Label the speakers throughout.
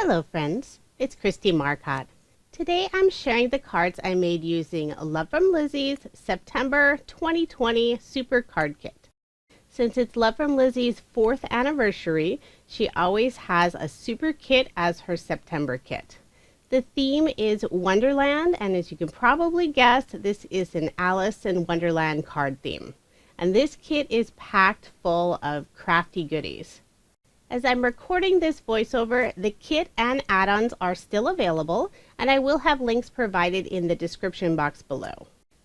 Speaker 1: Hello friends, it's Kristie Marcotte. Today I'm sharing the cards I made using Love From Lizi's September 2020 Super Card Kit. Since it's Love From Lizi's 4th anniversary, she always has a super kit as her September kit. The theme is Wonderland, and as you can probably guess, this is an Alice in Wonderland card theme. And this kit is packed full of crafty goodies. As I'm recording this voiceover, the kit and add-ons are still available, and I will have links provided in the description box below.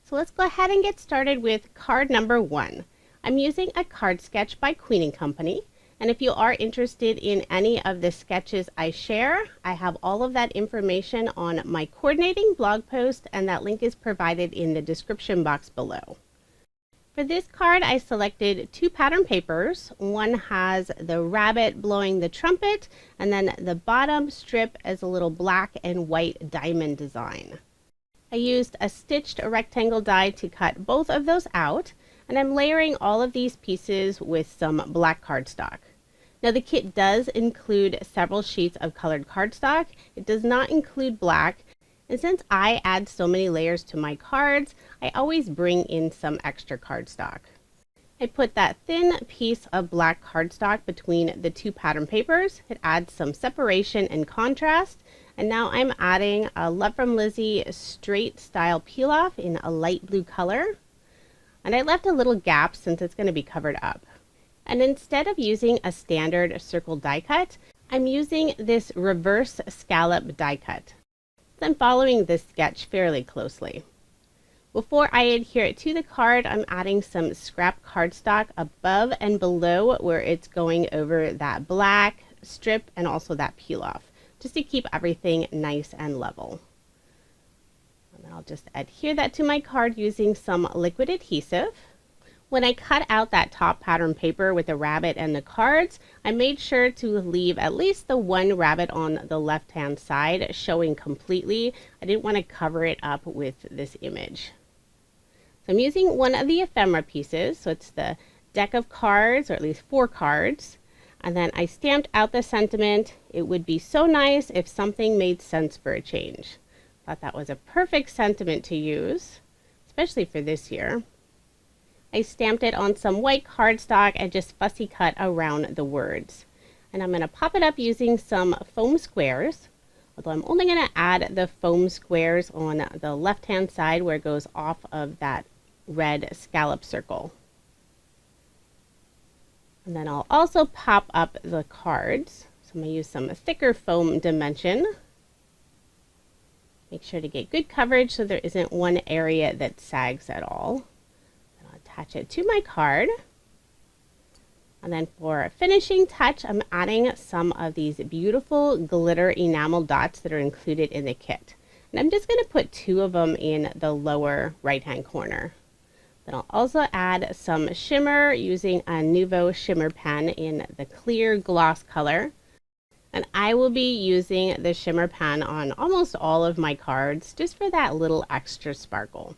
Speaker 1: So let's go ahead and get started with card number 1. I'm using a card sketch by Queen & Company, and if you are interested in any of the sketches I share, I have all of that information on my coordinating blog post, and that link is provided in the description box below. For this card, I selected 2 pattern papers. One has the rabbit blowing the trumpet, and then the bottom strip is a little black and white diamond design. I used a stitched rectangle die to cut both of those out, and I'm layering all of these pieces with some black cardstock. Now the kit does include several sheets of colored cardstock. It does not include black. And since I add so many layers to my cards, I always bring in some extra cardstock. I put that thin piece of black cardstock between the 2 pattern papers. It adds some separation and contrast. And now I'm adding a Love From Lizi straight style peel off in a light blue color. And I left a little gap since it's going to be covered up. And instead of using a standard circle die cut, I'm using this reverse scallop die cut. I'm following this sketch fairly closely. Before I adhere it to the card, I'm adding some scrap cardstock above and below where it's going over that black strip and also that peel off, just to keep everything nice and level. And I'll just adhere that to my card using some liquid adhesive. When I cut out that top pattern paper with the rabbit and the cards, I made sure to leave at least the one rabbit on the left-hand side showing completely. I didn't want to cover it up with this image. So I'm using one of the ephemera pieces, so it's the deck of cards, or at least 4 cards. And then I stamped out the sentiment, "It would be so nice if something made sense for a change." Thought that was a perfect sentiment to use, especially for this year. I stamped it on some white cardstock and just fussy cut around the words. And I'm going to pop it up using some foam squares, although I'm only going to add the foam squares on the left-hand side where it goes off of that red scallop circle. And then I'll also pop up the cards. So I'm going to use some thicker foam dimension. Make sure to get good coverage so there isn't one area that sags at all. Attach it to my card, and then for a finishing touch, I'm adding some of these beautiful glitter enamel dots that are included in the kit. And I'm just going to put 2 of them in the lower right hand corner. Then I'll also add some shimmer using a Nuvo shimmer pen in the clear gloss color. And I will be using the shimmer pen on almost all of my cards just for that little extra sparkle.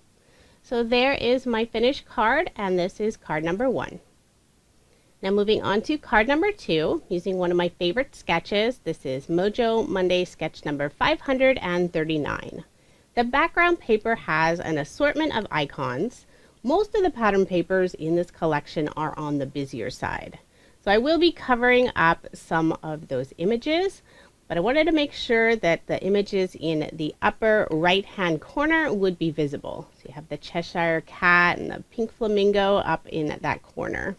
Speaker 1: So there is my finished card, and this is card number 1. Now moving on to card number 2, using one of my favorite sketches. This is Mojo Monday sketch number 539. The background paper has an assortment of icons. Most of the pattern papers in this collection are on the busier side. So I will be covering up some of those images, but I wanted to make sure that the images in the upper right-hand corner would be visible. So you have the Cheshire Cat and the pink flamingo up in that corner.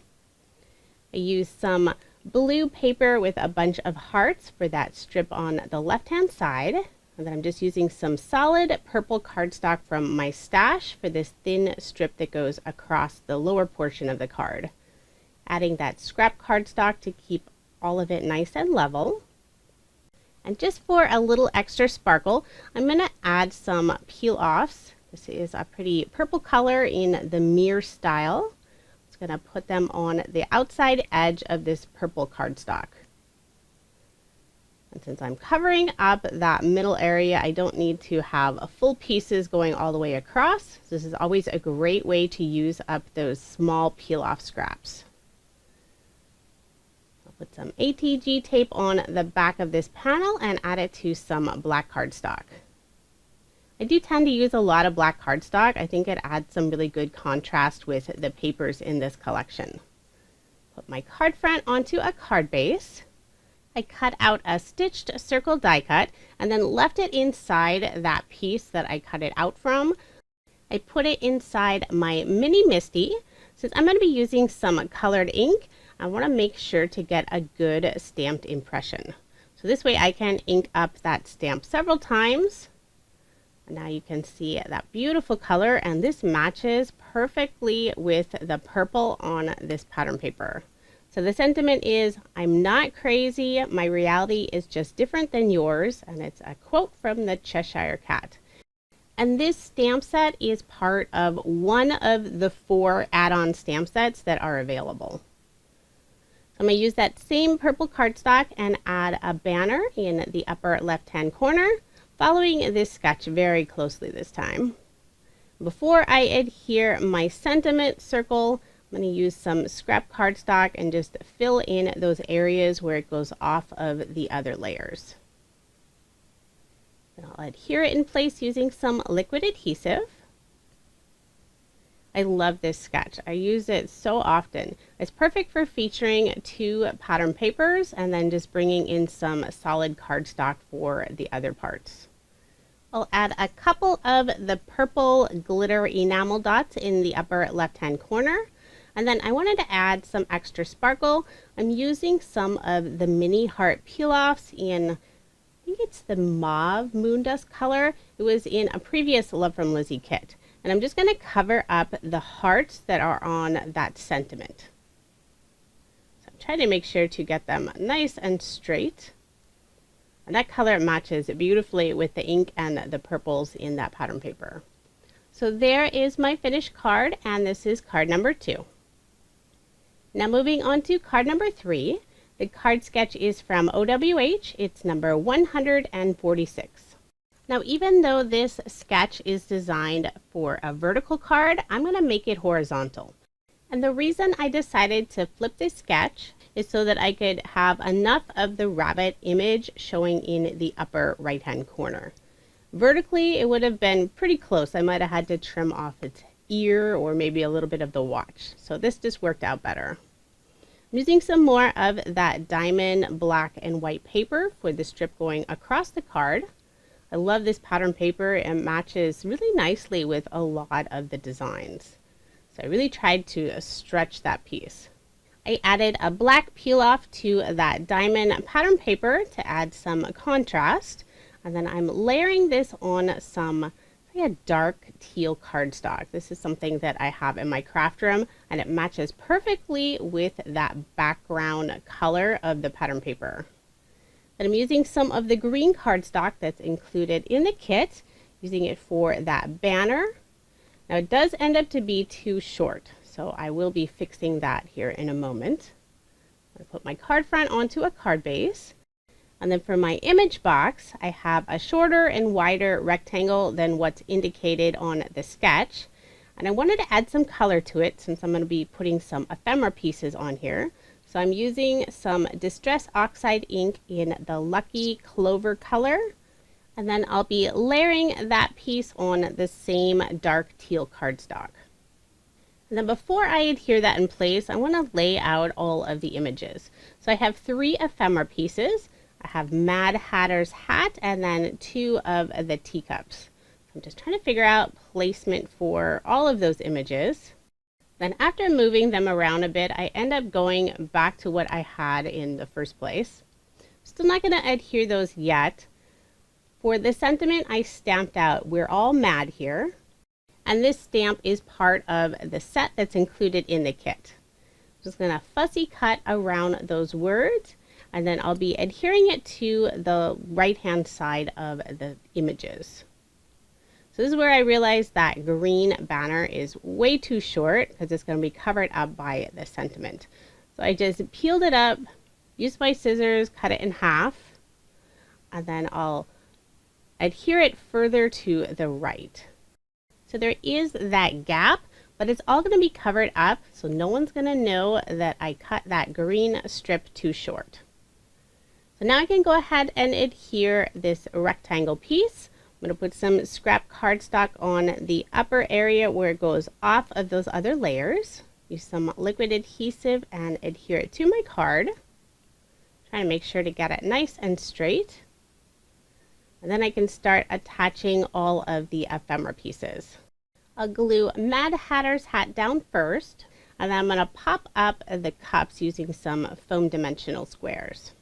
Speaker 1: I used some blue paper with a bunch of hearts for that strip on the left-hand side. And then I'm just using some solid purple cardstock from my stash for this thin strip that goes across the lower portion of the card. Adding that scrap cardstock to keep all of it nice and level. And just for a little extra sparkle, I'm going to add some peel-offs. This is a pretty purple color in the mirror style. I'm just going to put them on the outside edge of this purple cardstock. And since I'm covering up that middle area, I don't need to have full pieces going all the way across. So this is always a great way to use up those small peel-off scraps. Put some ATG tape on the back of this panel and add it to some black cardstock. I do tend to use a lot of black cardstock. I think it adds some really good contrast with the papers in this collection. Put my card front onto a card base. I cut out a stitched circle die cut and then left it inside that piece that I cut it out from. I put it inside my mini Misty. Since I'm going to be using some colored ink, I want to make sure to get a good stamped impression. So this way I can ink up that stamp several times. Now you can see that beautiful color, and this matches perfectly with the purple on this pattern paper. So the sentiment is, I'm not crazy, my reality is just different than yours, and it's a quote from the Cheshire Cat. And this stamp set is part of one of the 4 add-on stamp sets that are available. So I'm going to use that same purple cardstock and add a banner in the upper left-hand corner, following this sketch very closely this time. Before I adhere my sentiment circle, I'm going to use some scrap cardstock and just fill in those areas where it goes off of the other layers. Then I'll adhere it in place using some liquid adhesive. I love this sketch. I use it so often. It's perfect for featuring 2 pattern papers and then just bringing in some solid cardstock for the other parts. I'll add a couple of the purple glitter enamel dots in the upper left-hand corner. And then I wanted to add some extra sparkle. I'm using some of the mini heart peel-offs in, I think it's the mauve moon dust color. It was in a previous Love From Lizi kit. And I'm just going to cover up the hearts that are on that sentiment. So I'm trying to make sure to get them nice and straight. And that color matches beautifully with the ink and the purples in that pattern paper. So there is my finished card, and this is card number 2. Now moving on to card number 3. The card sketch is from OWH. It's number 146. Now, even though this sketch is designed for a vertical card, I'm going to make it horizontal. And the reason I decided to flip this sketch is so that I could have enough of the rabbit image showing in the upper right-hand corner. Vertically, it would have been pretty close. I might have had to trim off its ear or maybe a little bit of the watch. So this just worked out better. I'm using some more of that diamond black and white paper for the strip going across the card. I love this pattern paper. It matches really nicely with a lot of the designs. So I really tried to stretch that piece. I added a black peel off to that diamond pattern paper to add some contrast. And then I'm layering this on some dark teal cardstock. This is something that I have in my craft room, and it matches perfectly with that background color of the pattern paper. And I'm using some of the green cardstock that's included in the kit, using it for that banner. Now it does end up to be too short, so I will be fixing that here in a moment. I put my card front onto a card base. And then for my image box, I have a shorter and wider rectangle than what's indicated on the sketch. And I wanted to add some color to it since I'm going to be putting some ephemera pieces on here. So I'm using some Distress Oxide ink in the Lucky Clover color. And then I'll be layering that piece on the same dark teal cardstock. And then before I adhere that in place, I want to lay out all of the images. So I have 3 ephemera pieces. I have Mad Hatter's hat and then 2 of the teacups. I'm just trying to figure out placement for all of those images. Then after moving them around a bit, I end up going back to what I had in the first place. Still not going to adhere those yet. For the sentiment, I stamped out "We're all mad here." And this stamp is part of the set that's included in the kit. I'm just going to fussy cut around those words, and then I'll be adhering it to the right-hand side of the images. So this is where I realized that green banner is way too short because it's going to be covered up by the sentiment. So I just peeled it up, used my scissors, cut it in half, and then I'll adhere it further to the right. So there is that gap but it's all going to be covered up, so no one's going to know that I cut that green strip too short. So now I can go ahead and adhere this rectangle piece. I'm going to put some scrap cardstock on the upper area where it goes off of those other layers. Use some liquid adhesive and adhere it to my card. Try to make sure to get it nice and straight. And then I can start attaching all of the ephemera pieces. I'll glue Mad Hatter's hat down first, and then I'm going to pop up the cups using some foam dimensional squares.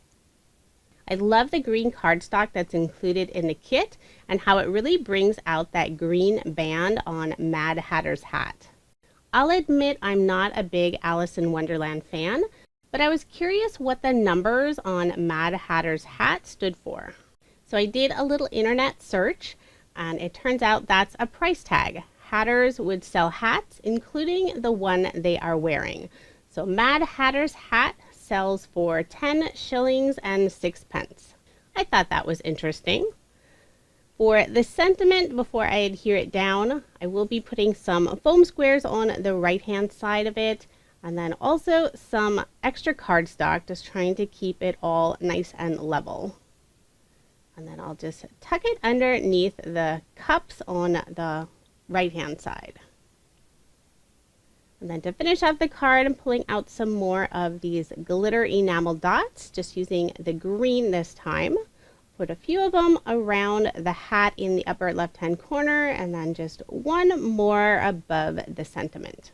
Speaker 1: I love the green cardstock that's included in the kit and how it really brings out that green band on Mad Hatter's hat. I'll admit I'm not a big Alice in Wonderland fan, but I was curious what the numbers on Mad Hatter's hat stood for. So I did a little internet search, and it turns out that's a price tag. Hatters would sell hats, including the one they are wearing. So Mad Hatter's hat sells for 10 shillings and 6 pence. I thought that was interesting. For the sentiment, before I adhere it down, I will be putting some foam squares on the right-hand side of it, and then also some extra cardstock, just trying to keep it all nice and level. And then I'll just tuck it underneath the cups on the right-hand side. And then to finish off the card, I'm pulling out some more of these glitter enamel dots, just using the green this time. Put a few of them around the hat in the upper left-hand corner, and then just one more above the sentiment.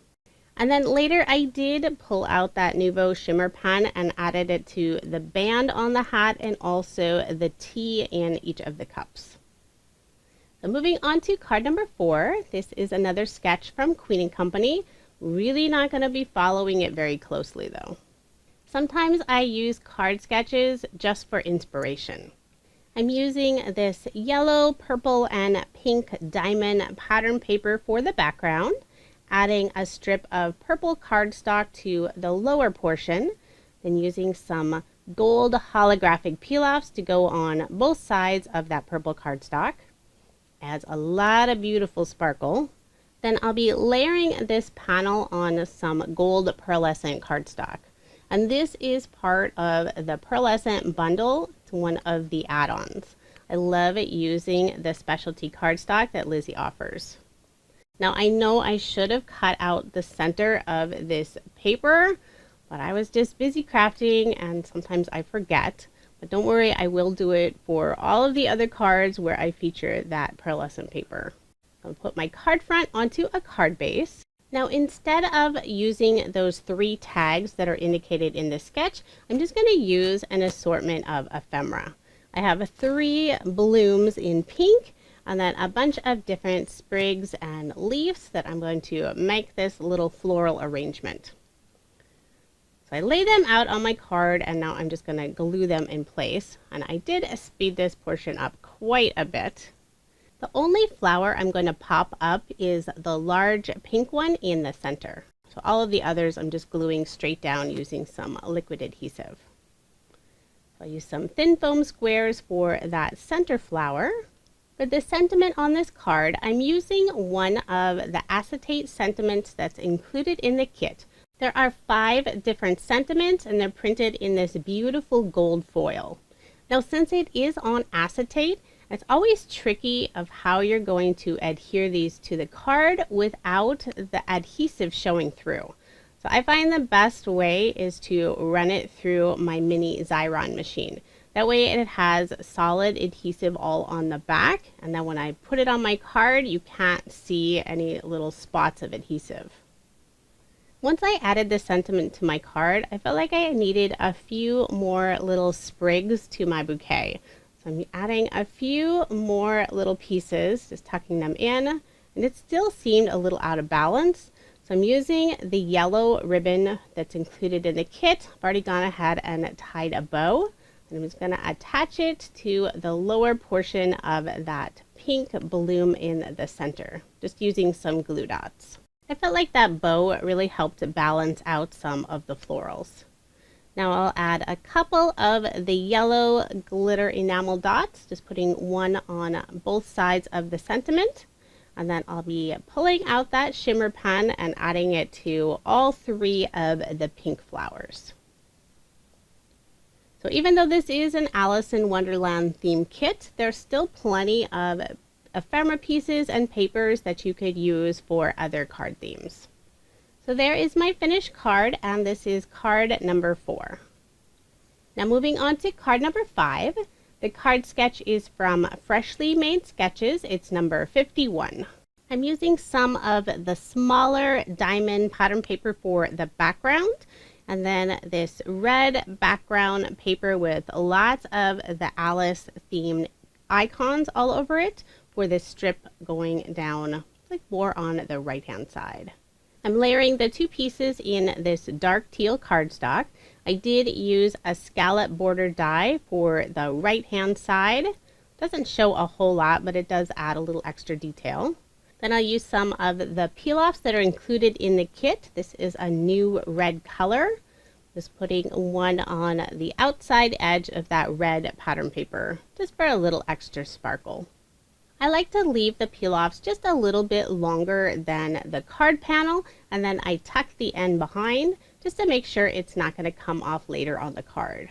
Speaker 1: And then later I did pull out that Nuvo shimmer pen and added it to the band on the hat and also the T in each of the cups. So moving on to card number 4. This is another sketch from Queen & Company. Really not going to be following it very closely though. Sometimes I use card sketches just for inspiration. I'm using this yellow, purple, and pink diamond pattern paper for the background, adding a strip of purple cardstock to the lower portion, then using some gold holographic peel-offs to go on both sides of that purple cardstock. Adds a lot of beautiful sparkle. Then I'll be layering this panel on some gold pearlescent cardstock. And this is part of the Pearlescent bundle. It's one of the add-ons. I love using the specialty cardstock that Lizi offers. Now I know I should have cut out the center of this paper, but I was just busy crafting and sometimes I forget. But don't worry, I will do it for all of the other cards where I feature that pearlescent paper. I'll put my card front onto a card base. Now instead of using those 3 tags that are indicated in the sketch, I'm just going to use an assortment of ephemera. I have 3 blooms in pink and then a bunch of different sprigs and leaves that I'm going to make this little floral arrangement. So I lay them out on my card and now I'm just going to glue them in place. And I did speed this portion up quite a bit. The only flower I'm going to pop up is the large pink one in the center. So all of the others I'm just gluing straight down using some liquid adhesive. So I'll use some thin foam squares for that center flower. For the sentiment on this card, I'm using one of the acetate sentiments that's included in the kit. There are 5 different sentiments and they're printed in this beautiful gold foil. Now since it is on acetate, it's always tricky of how you're going to adhere these to the card without the adhesive showing through. So I find the best way is to run it through my mini Xyron machine. That way it has solid adhesive all on the back, and then when I put it on my card, you can't see any little spots of adhesive. Once I added the sentiment to my card, I felt like I needed a few more little sprigs to my bouquet. So I'm adding a few more little pieces, just tucking them in, and it still seemed a little out of balance. So I'm using the yellow ribbon that's included in the kit. I've already gone ahead and tied a bow, and I'm just going to attach it to the lower portion of that pink bloom in the center, just using some glue dots. I felt like that bow really helped balance out some of the florals. Now I'll add a couple of the yellow glitter enamel dots, just putting one on both sides of the sentiment. And then I'll be pulling out that shimmer pen and adding it to all 3 of the pink flowers. So even though this is an Alice in Wonderland themed kit, there's still plenty of ephemera pieces and papers that you could use for other card themes. So there is my finished card, and this is card number 4. Now moving on to card number 5. The card sketch is from Freshly Made Sketches. It's number 51. I'm using some of the smaller diamond pattern paper for the background, and then this red background paper with lots of the Alice themed icons all over it for this strip going down like more on the right hand side. I'm layering the 2 pieces in this dark teal cardstock. I did use a scallop border die for the right hand side. Doesn't show a whole lot, but it does add a little extra detail. Then I'll use some of the peel-offs that are included in the kit. This is a new red color. Just putting one on the outside edge of that red pattern paper, just for a little extra sparkle. I like to leave the peel-offs just a little bit longer than the card panel, and then I tuck the end behind just to make sure it's not going to come off later on the card.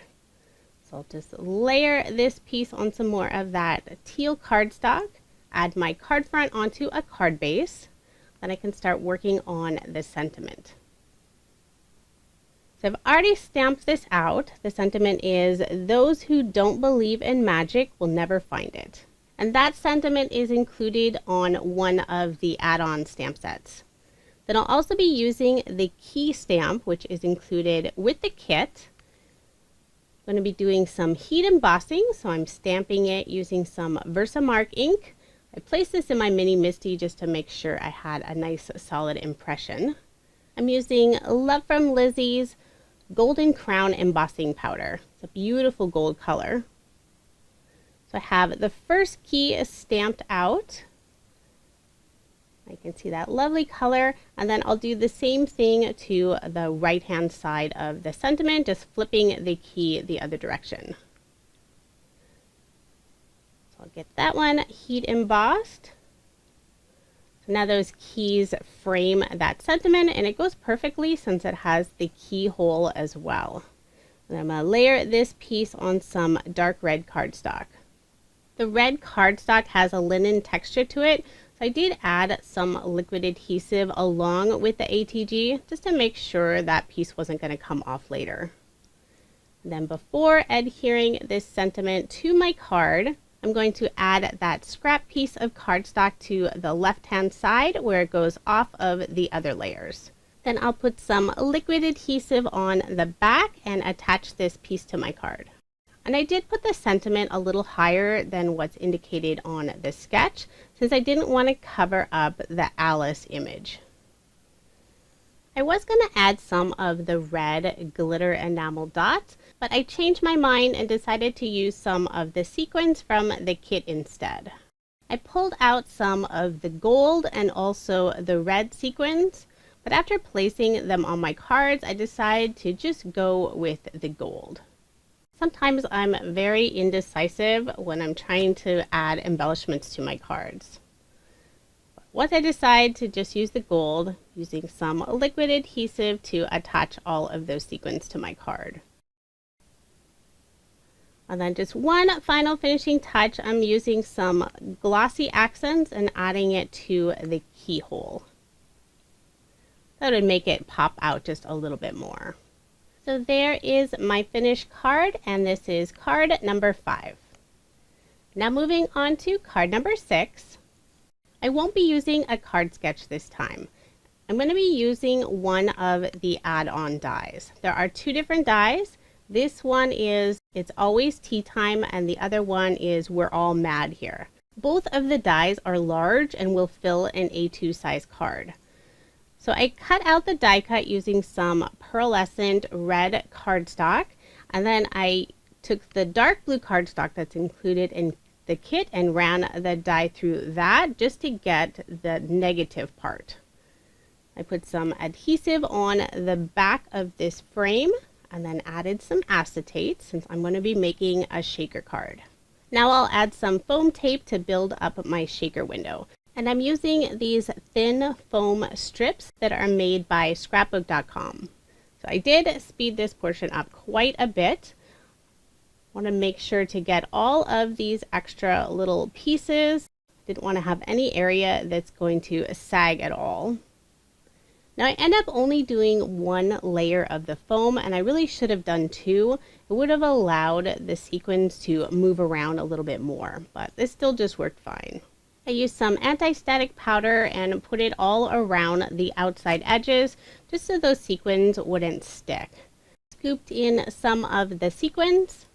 Speaker 1: So I'll just layer this piece on some more of that teal cardstock, add my card front onto a card base, then I can start working on the sentiment. So I've already stamped this out. The sentiment is, "Those who don't believe in magic will never find it." And that sentiment is included on one of the add-on stamp sets. Then I'll also be using the key stamp, which is included with the kit. I'm going to be doing some heat embossing, so I'm stamping it using some Versamark ink. I placed this in my mini MISTI just to make sure I had a nice solid impression. I'm using Love From Lizi's Golden Crown embossing powder. It's a beautiful gold color. So I have the first key stamped out. I can see that lovely color, and then I'll do the same thing to the right hand side of the sentiment, just flipping the key the other direction. So I'll get that one heat embossed. So now those keys frame that sentiment, and it goes perfectly since it has the keyhole as well. And I'm going to layer this piece on some dark red cardstock. The red cardstock has a linen texture to it, so I did add some liquid adhesive along with the ATG just to make sure that piece wasn't going to come off later. And then before adhering this sentiment to my card, I'm going to add that scrap piece of cardstock to the left-hand side where it goes off of the other layers. Then I'll put some liquid adhesive on the back and attach this piece to my card. And I did put the sentiment a little higher than what's indicated on the sketch, since I didn't want to cover up the Alice image. I was going to add some of the red glitter enamel dots, but I changed my mind and decided to use some of the sequins from the kit instead. I pulled out some of the gold and also the red sequins, but after placing them on my cards, I decided to just go with the gold. Sometimes I'm very indecisive when I'm trying to add embellishments to my cards. Once I decide to just use the gold, using some liquid adhesive to attach all of those sequins to my card. And then just one final finishing touch, I'm using some glossy accents and adding it to the keyhole. That would make it pop out just a little bit more. So there is my finished card, and this is card number 5. Now moving on to card number 6. I won't be using a card sketch this time. I'm going to be using one of the add-on dies. There are 2 different dies. This one is It's Always Tea Time, and the other one is We're All Mad Here. Both of the dies are large and will fill an A2 size card. So I cut out the die cut using some pearlescent red cardstock, and then I took the dark blue cardstock that's included in the kit and ran the die through that just to get the negative part. I put some adhesive on the back of this frame and then added some acetate since I'm going to be making a shaker card. Now I'll add some foam tape to build up my shaker window. And I'm using these thin foam strips that are made by scrapbook.com. So I did speed this portion up quite a bit. I want to make sure to get all of these extra little pieces. Didn't want to have any area that's going to sag at all. Now I end up only doing one layer of the foam, and I really should have done two. It would have allowed the sequins to move around a little bit more, but this still just worked fine. I used some anti-static powder and put it all around the outside edges just so those sequins wouldn't stick. Scooped in some of the sequins,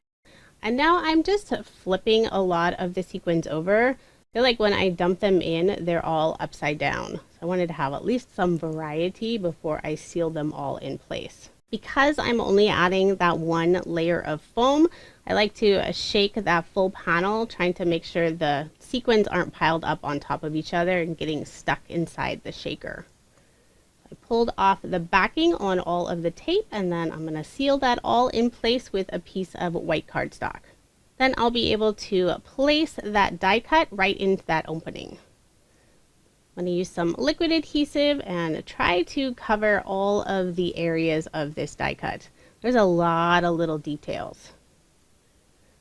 Speaker 1: and now I'm just flipping a lot of the sequins over. I feel like when I dump them in, they're all upside down. So I wanted to have at least some variety before I seal them all in place. Because I'm only adding that one layer of foam, I like to shake that full panel, trying to make sure the sequins aren't piled up on top of each other and getting stuck inside the shaker. I pulled off the backing on all of the tape, and then I'm going to seal that all in place with a piece of white cardstock. Then I'll be able to place that die cut right into that opening. I'm going to use some liquid adhesive and try to cover all of the areas of this die cut. There's a lot of little details.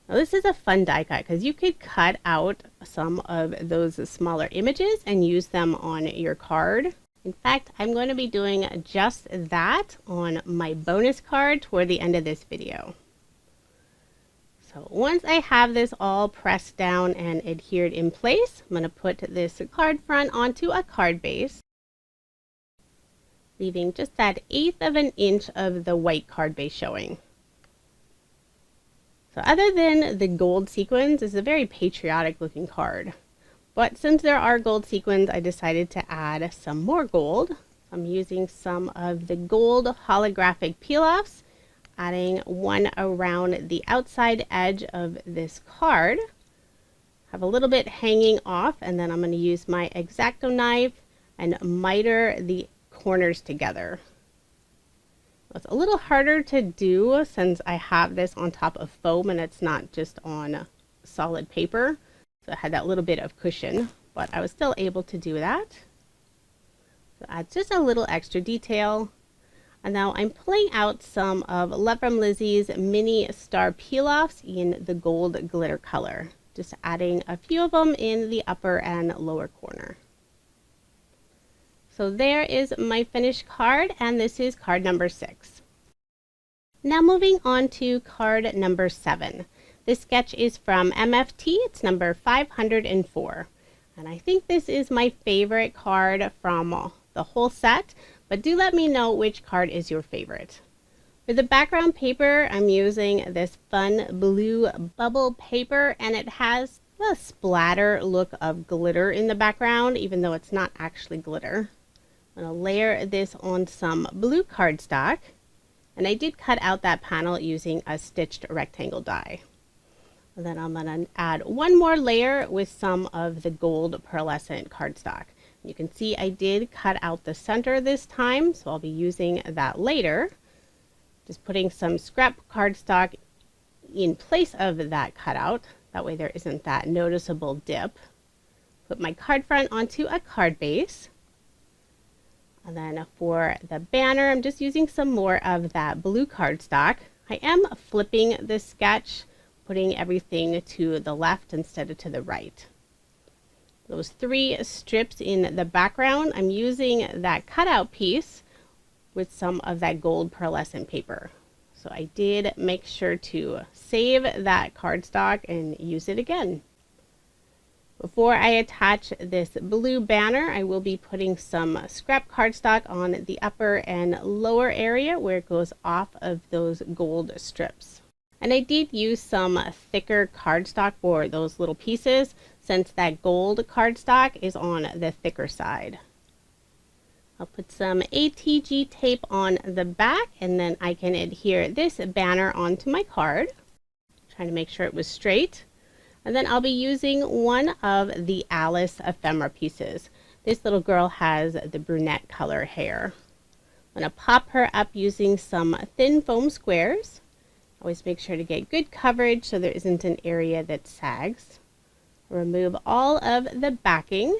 Speaker 1: Now this is a fun die cut because you could cut out some of those smaller images and use them on your card. In fact, I'm going to be doing just that on my bonus card toward the end of this video. So once I have this all pressed down and adhered in place, I'm going to put this card front onto a card base, leaving just that 1/8 of an inch of the white card base showing. So other than the gold sequins, it's a very patriotic looking card. But since there are gold sequins, I decided to add some more gold. I'm using some of the gold holographic peel-offs, adding one around the outside edge of this card. Have a little bit hanging off, and then I'm going to use my X-Acto knife and miter the corners together. It's a little harder to do since I have this on top of foam and it's not just on solid paper. So I had that little bit of cushion, but I was still able to do that. So add just a little extra detail. And now I'm pulling out some of Love From Lizi's mini star peel-offs in the gold glitter color. Just adding a few of them in the upper and lower corner. So there is my finished card, and this is card number 6. Now moving on to card number 7. This sketch is from MFT. It's number 504. And I think this is my favorite card from the whole set, but do let me know which card is your favorite. For the background paper, I'm using this fun blue bubble paper, and it has a splatter look of glitter in the background, even though it's not actually glitter. I'm going to layer this on some blue cardstock, and I did cut out that panel using a stitched rectangle die. And then I'm going to add one more layer with some of the gold pearlescent cardstock. You can see I did cut out the center this time, so I'll be using that later. Just putting some scrap cardstock in place of that cutout. That way there isn't that noticeable dip. Put my card front onto a card base. And then for the banner, I'm just using some more of that blue cardstock. I am flipping this sketch, putting everything to the left instead of to the right. Those 3 strips in the background, I'm using that cutout piece with some of that gold pearlescent paper. So I did make sure to save that cardstock and use it again. Before I attach this blue banner, I will be putting some scrap cardstock on the upper and lower area where it goes off of those gold strips. And I did use some thicker cardstock for those little pieces, since that gold cardstock is on the thicker side. I'll put some ATG tape on the back, and then I can adhere this banner onto my card. Trying to make sure it was straight. And then I'll be using one of the Alice ephemera pieces. This little girl has the brunette color hair. I'm going to pop her up using some thin foam squares. Always make sure to get good coverage so there isn't an area that sags. Remove all of the backing.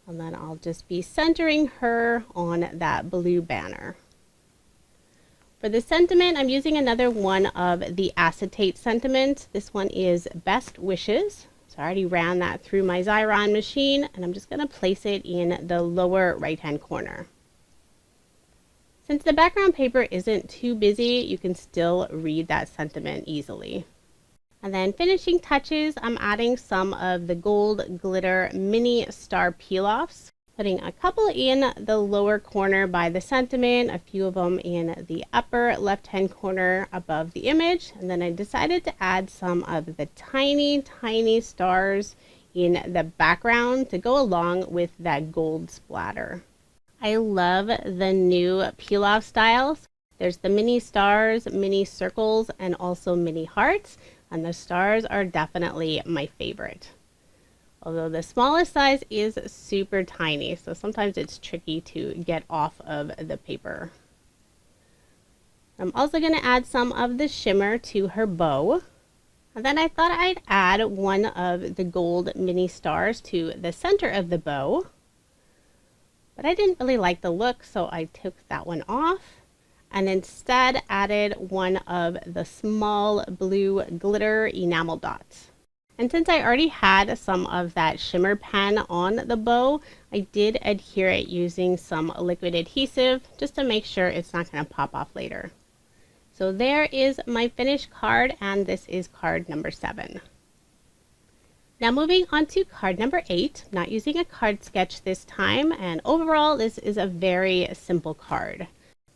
Speaker 1: And then I'll just be centering her on that blue banner. For the sentiment, I'm using another one of the acetate sentiments. This one is Best Wishes. So I already ran that through my Xyron machine, and I'm just going to place it in the lower right-hand corner. Since the background paper isn't too busy, you can still read that sentiment easily. And then finishing touches, I'm adding some of the gold glitter mini star peel-offs. Putting a couple in the lower corner by the sentiment, a few of them in the upper left-hand corner above the image, and then I decided to add some of the tiny stars in the background to go along with that gold splatter. I love the new peel-off styles. There's the mini stars, mini circles, and also mini hearts, and the stars are definitely my favorite. Although the smallest size is super tiny, so sometimes it's tricky to get off of the paper. I'm also going to add some of the shimmer to her bow. And then I thought I'd add one of the gold mini stars to the center of the bow. But I didn't really like the look, so I took that one off and instead added one of the small blue glitter enamel dots. And since I already had some of that shimmer pen on the bow, I did adhere it using some liquid adhesive just to make sure it's not going to pop off later. So there is my finished card, and this is card number 7. Now moving on to card number 8, not using a card sketch this time, and overall this is a very simple card.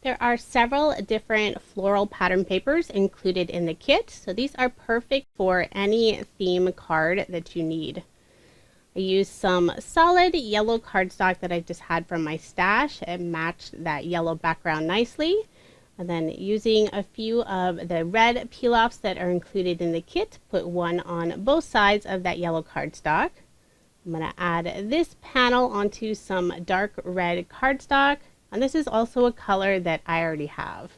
Speaker 1: There are several different floral pattern papers included in the kit, so these are perfect for any theme card that you need. I used some solid yellow cardstock that I just had from my stash. It matched that yellow background nicely. And then using a few of the red peel-offs that are included in the kit, put one on both sides of that yellow cardstock. I'm going to add this panel onto some dark red cardstock. And this is also a color that I already have.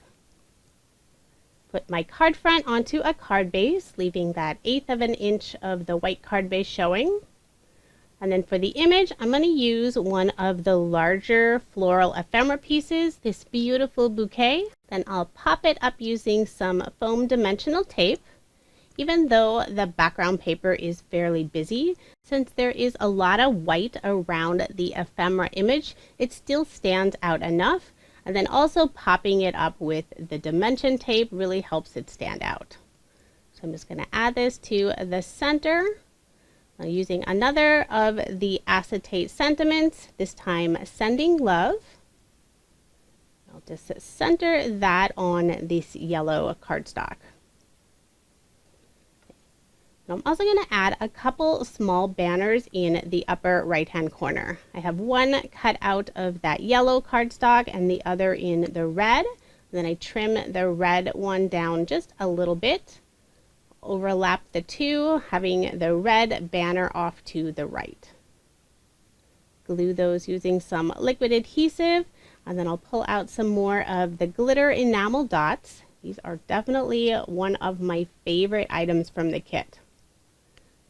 Speaker 1: Put my card front onto a card base, leaving that 1/8 of an inch of the white card base showing. And then for the image, I'm going to use one of the larger floral ephemera pieces, this beautiful bouquet. Then I'll pop it up using some foam dimensional tape. Even though the background paper is fairly busy, since there is a lot of white around the ephemera image, it still stands out enough. And then also popping it up with the dimension tape really helps it stand out. So I'm just going to add this to the center. I'm using another of the acetate sentiments, this time Sending Love. I'll just center that on this yellow cardstock. I'm also going to add a couple small banners in the upper right hand corner. I have one cut out of that yellow cardstock and the other in the red. And then I trim the red one down just a little bit. Overlap the two, having the red banner off to the right. Glue those using some liquid adhesive, and then I'll pull out some more of the glitter enamel dots. These are definitely one of my favorite items from the kit.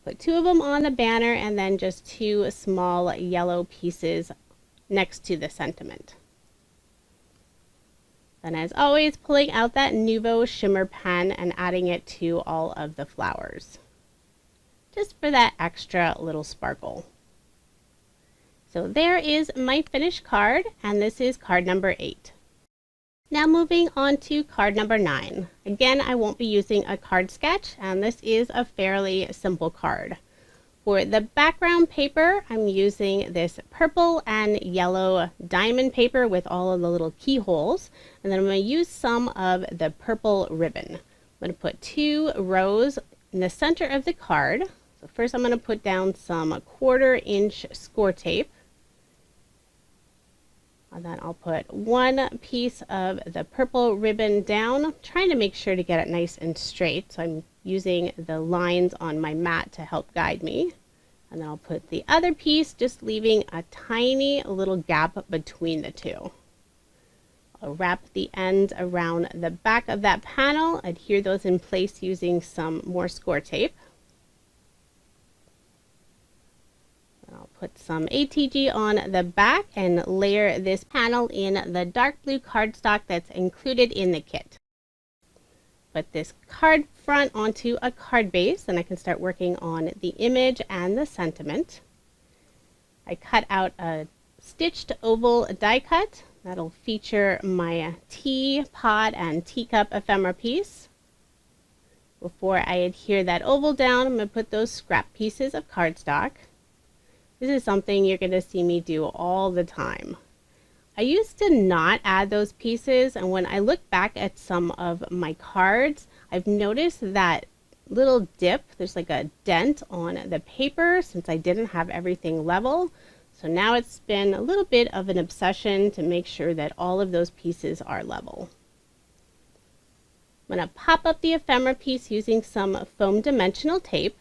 Speaker 1: Put 2 of them on the banner and then just 2 small yellow pieces next to the sentiment. Then as always, pulling out that Nuvo shimmer pen and adding it to all of the flowers, just for that extra little sparkle. So there is my finished card, and this is card number 8. Now moving on to card number 9. Again, I won't be using a card sketch, and this is a fairly simple card. For the background paper, I'm using this purple and yellow diamond paper with all of the little keyholes, and then I'm going to use some of the purple ribbon. I'm going to put 2 rows in the center of the card. So first I'm going to put down some 1/4 inch score tape. And then I'll put 1 piece of the purple ribbon down, trying to make sure to get it nice and straight. So I'm using the lines on my mat to help guide me. And then I'll put the other piece, just leaving a tiny little gap between the two. I'll wrap the ends around the back of that panel, adhere those in place using some more score tape. And I'll Put some ATG on the back and layer this panel in the dark blue cardstock that's included in the kit. Put this card front onto a card base, and I can start working on the image and the sentiment. I cut out a stitched oval die cut that'll feature my teapot and teacup ephemera piece. Before I adhere that oval down, I'm going to put those scrap pieces of cardstock. This is something you're going to see me do all the time. I used to not add those pieces, and when I look back at some of my cards, I've noticed that little dip, there's like a dent on the paper since I didn't have everything level. So now it's been a little bit of an obsession to make sure that all of those pieces are level. I'm going to pop up the ephemera piece using some foam dimensional tape.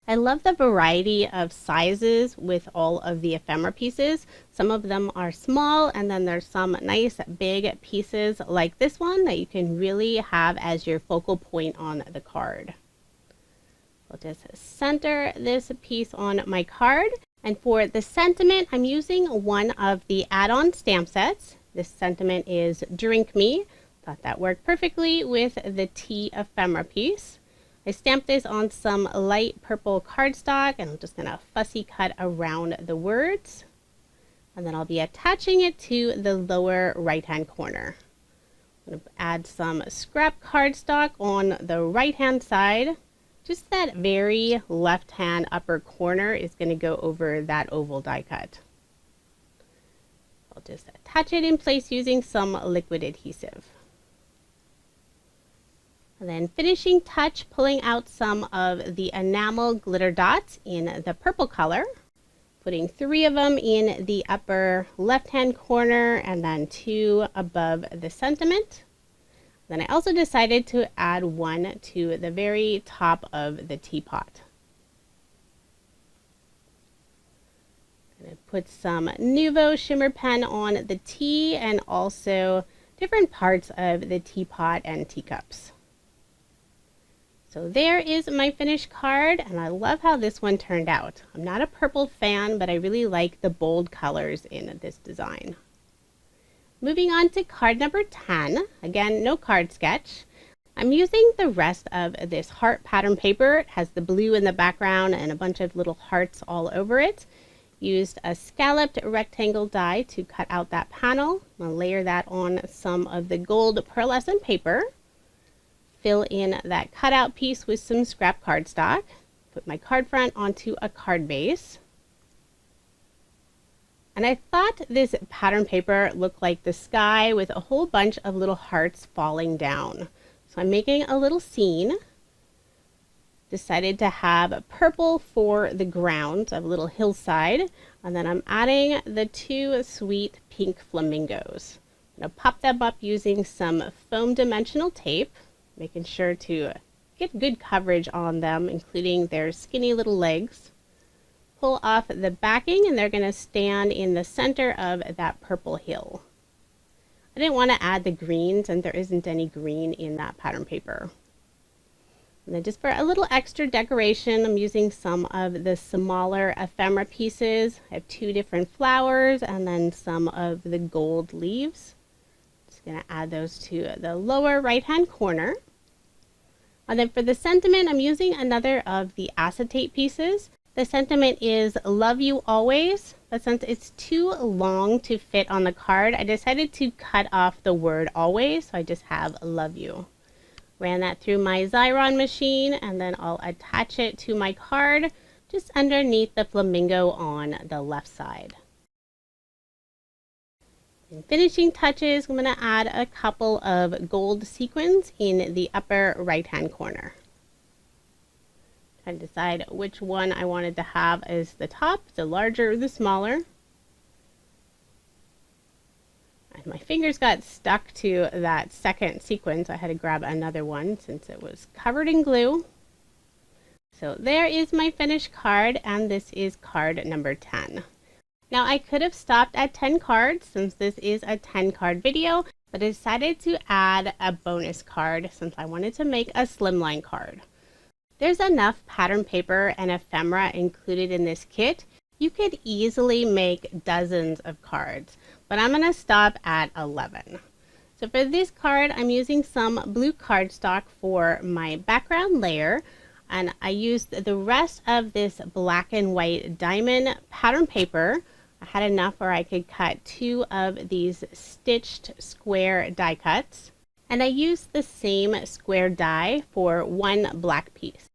Speaker 1: I love the variety of sizes with all of the ephemera pieces. Some of them are small, and then there's some nice big pieces like this one that you can really have as your focal point on the card. I'll just center this piece on my card. And for the sentiment, I'm using one of the add-on stamp sets. This sentiment is Drink Me. Thought that worked perfectly with the tea ephemera piece. I stamped this on some light purple cardstock, and I'm just going to fussy cut around the words. And then I'll be attaching it to the lower right-hand corner. I'm going to add some scrap cardstock on the right-hand side. Just that very left-hand upper corner is going to go over that oval die cut. I'll just attach it in place using some liquid adhesive. And then finishing touch, pulling out some of the enamel glitter dots in the purple color. Putting 3 of them in the upper left-hand corner and then 2 above the sentiment. Then I also decided to add 1 to the very top of the teapot. I'm going to put some Nuvo shimmer pen on the tea and also different parts of the teapot and teacups. So there is my finished card, and I love how this one turned out. I'm not a purple fan, but I really like the bold colors in this design. Moving on to card number 10. Again, no card sketch. I'm using the rest of this heart pattern paper. It has the blue in the background and a bunch of little hearts all over it. Used a scalloped rectangle die to cut out that panel. I'm going to layer that on some of the gold pearlescent paper. Fill in that cutout piece with some scrap cardstock. Put my card front onto a card base. And I thought this pattern paper looked like the sky with a whole bunch of little hearts falling down. So I'm making a little scene. Decided to have purple for the ground, so I have a little hillside. And then I'm adding the 2 sweet pink flamingos. I'm going to pop them up using some foam dimensional tape, making sure to get good coverage on them, including their skinny little legs. Pull off the backing, and they're going to stand in the center of that purple hill. I didn't want to add the greens, and there isn't any green in that pattern paper. And then just for a little extra decoration, I'm using some of the smaller ephemera pieces. I have 2 different flowers and then some of the gold leaves. Just going to add those to the lower right-hand corner. And then for the sentiment, I'm using another of the acetate pieces. The sentiment is Love You Always, but since it's too long to fit on the card, I decided to cut off the word always, so I just have Love You. Ran that through my Xyron machine, and then I'll attach it to my card just underneath the flamingo on the left side. In finishing touches, I'm going to add a couple of gold sequins in the upper right-hand corner. Trying to decide which one I wanted to have as the top, the larger or the smaller. And my fingers got stuck to that second sequin, so I had to grab another one since it was covered in glue. So there is my finished card, and this is card number 10. Now I could have stopped at 10 cards since this is a 10 card video, but I decided to add a bonus card since I wanted to make a slimline card. There's enough pattern paper and ephemera included in this kit. You could easily make dozens of cards, but I'm going to stop at 11. So for this card, I'm using some blue cardstock for my background layer, and I used the rest of this black and white diamond pattern paper. I had enough where I could cut 2 of these stitched square die cuts, and I used the same square die for 1 black piece.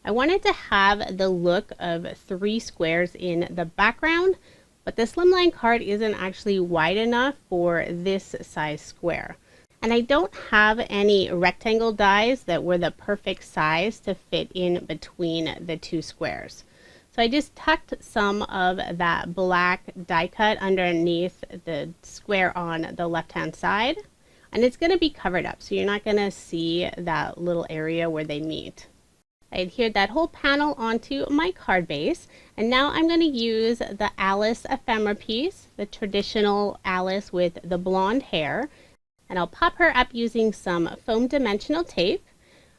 Speaker 1: I wanted to have the look of 3 squares in the background, but the slimline card isn't actually wide enough for this size square. And I don't have any rectangle dies that were the perfect size to fit in between the 2 squares. So I just tucked some of that black die cut underneath the square on the left hand side. And it's going to be covered up, so you're not going to see that little area where they meet. I adhered that whole panel onto my card base, and now I'm going to use the Alice ephemera piece, the traditional Alice with the blonde hair, and I'll pop her up using some foam dimensional tape,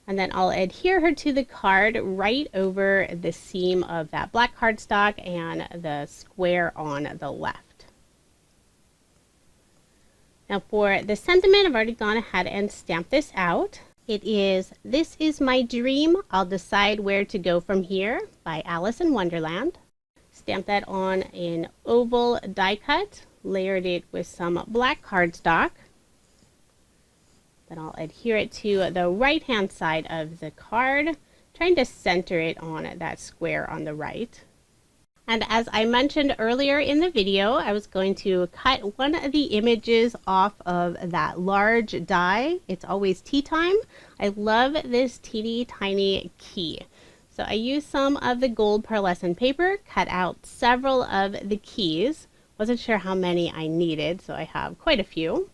Speaker 1: and then I'll adhere her to the card right over the seam of that black cardstock and the square on the left. Now for the sentiment, I've already gone ahead and stamped this out. It is "This is my dream, I'll decide where to go from here" by Alice in Wonderland. Stamped that on an oval die cut, layered it with some black cardstock. Then I'll adhere it to the right hand side of the card, trying to center it on that square on the right. And as I mentioned earlier in the video, I was going to cut one of the images off of that large die. It's always tea time. I love this teeny tiny key. So I used some of the gold pearlescent paper, cut out several of the keys. Wasn't sure how many I needed, so I have quite a few.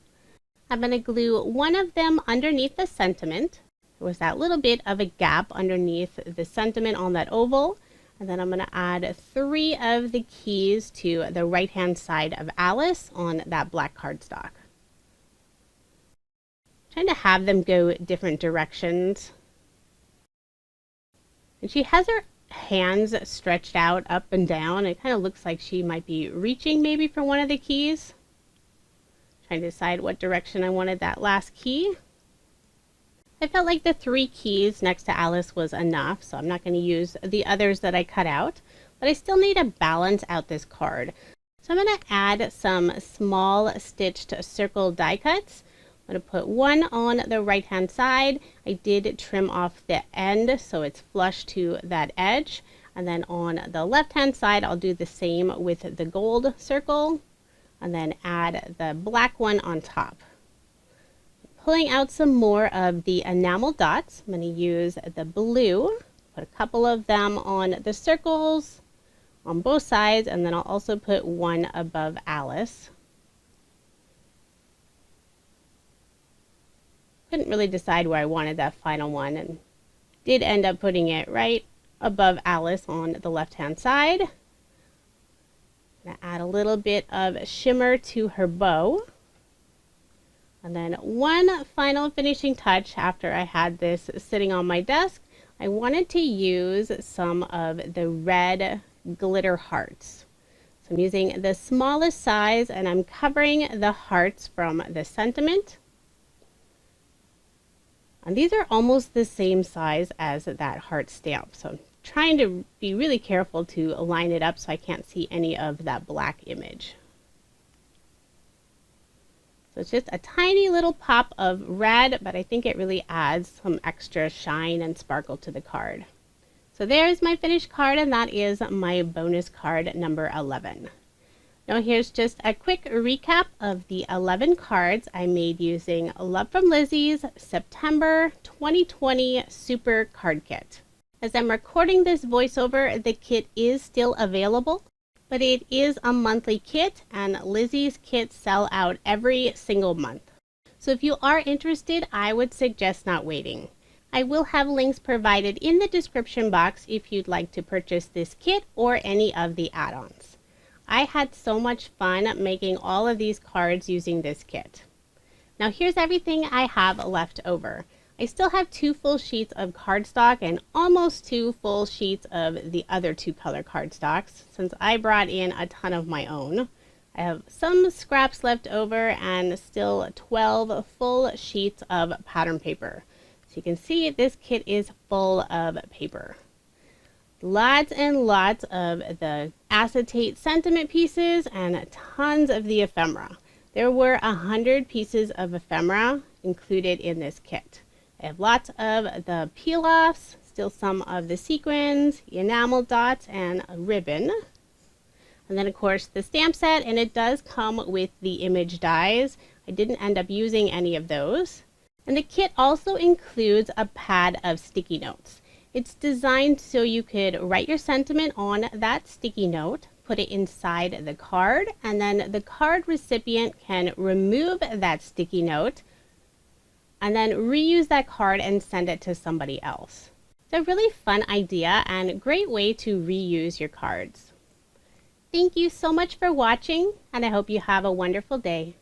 Speaker 1: I'm going to glue one of them underneath the sentiment. There was that little bit of a gap underneath the sentiment on that oval. And then I'm going to add 3 of the keys to the right hand side of Alice on that black cardstock. Trying to have them go different directions. And she has her hands stretched out up and down. It kind of looks like she might be reaching maybe for one of the keys. Trying to decide what direction I wanted that last key. I felt like the 3 keys next to Alice was enough, so I'm not going to use the others that I cut out, but I still need to balance out this card. So I'm going to add some small stitched circle die cuts. I'm going to put one on the right hand side. I did trim off the end so it's flush to that edge, and then on the left hand side I'll do the same with the gold circle, and then add the black one on top. Pulling out some more of the enamel dots, I'm going to use the blue, put a couple of them on the circles on both sides, and then I'll also put one above Alice. Couldn't really decide where I wanted that final one, and did end up putting it right above Alice on the left hand side. I'm going to add a little bit of shimmer to her bow. And then one final finishing touch after I had this sitting on my desk, I wanted to use some of the red glitter hearts. So I'm using the smallest size, and I'm covering the hearts from the sentiment. And these are almost the same size as that heart stamp. So I'm trying to be really careful to line it up so I can't see any of that black image. So it's just a tiny little pop of red, but I think it really adds some extra shine and sparkle to the card. So there's my finished card, and that is my bonus card number 11. Now here's just a quick recap of the 11 cards I made using Love From Lizi's September 2020 Super Card Kit. As I'm recording this voiceover, the kit is still available, but it is a monthly kit, and Lizi's kits sell out every single month. So if you are interested, I would suggest not waiting. I will have links provided in the description box if you'd like to purchase this kit or any of the add-ons. I had so much fun making all of these cards using this kit. Now here's everything I have left over. I still have 2 full sheets of cardstock and almost 2 full sheets of the other 2 color cardstocks since I brought in a ton of my own. I have some scraps left over and still 12 full sheets of pattern paper. So you can see this kit is full of paper. Lots and lots of the acetate sentiment pieces and tons of the ephemera. There were 100 pieces of ephemera included in this kit. I have lots of the peel-offs, still some of the sequins, enamel dots, and a ribbon. And then of course the stamp set, and it does come with the image dies. I didn't end up using any of those. And the kit also includes a pad of sticky notes. It's designed so you could write your sentiment on that sticky note, put it inside the card, and then the card recipient can remove that sticky note and then reuse that card and send it to somebody else. It's a really fun idea and a great way to reuse your cards. Thank you so much for watching, and I hope you have a wonderful day.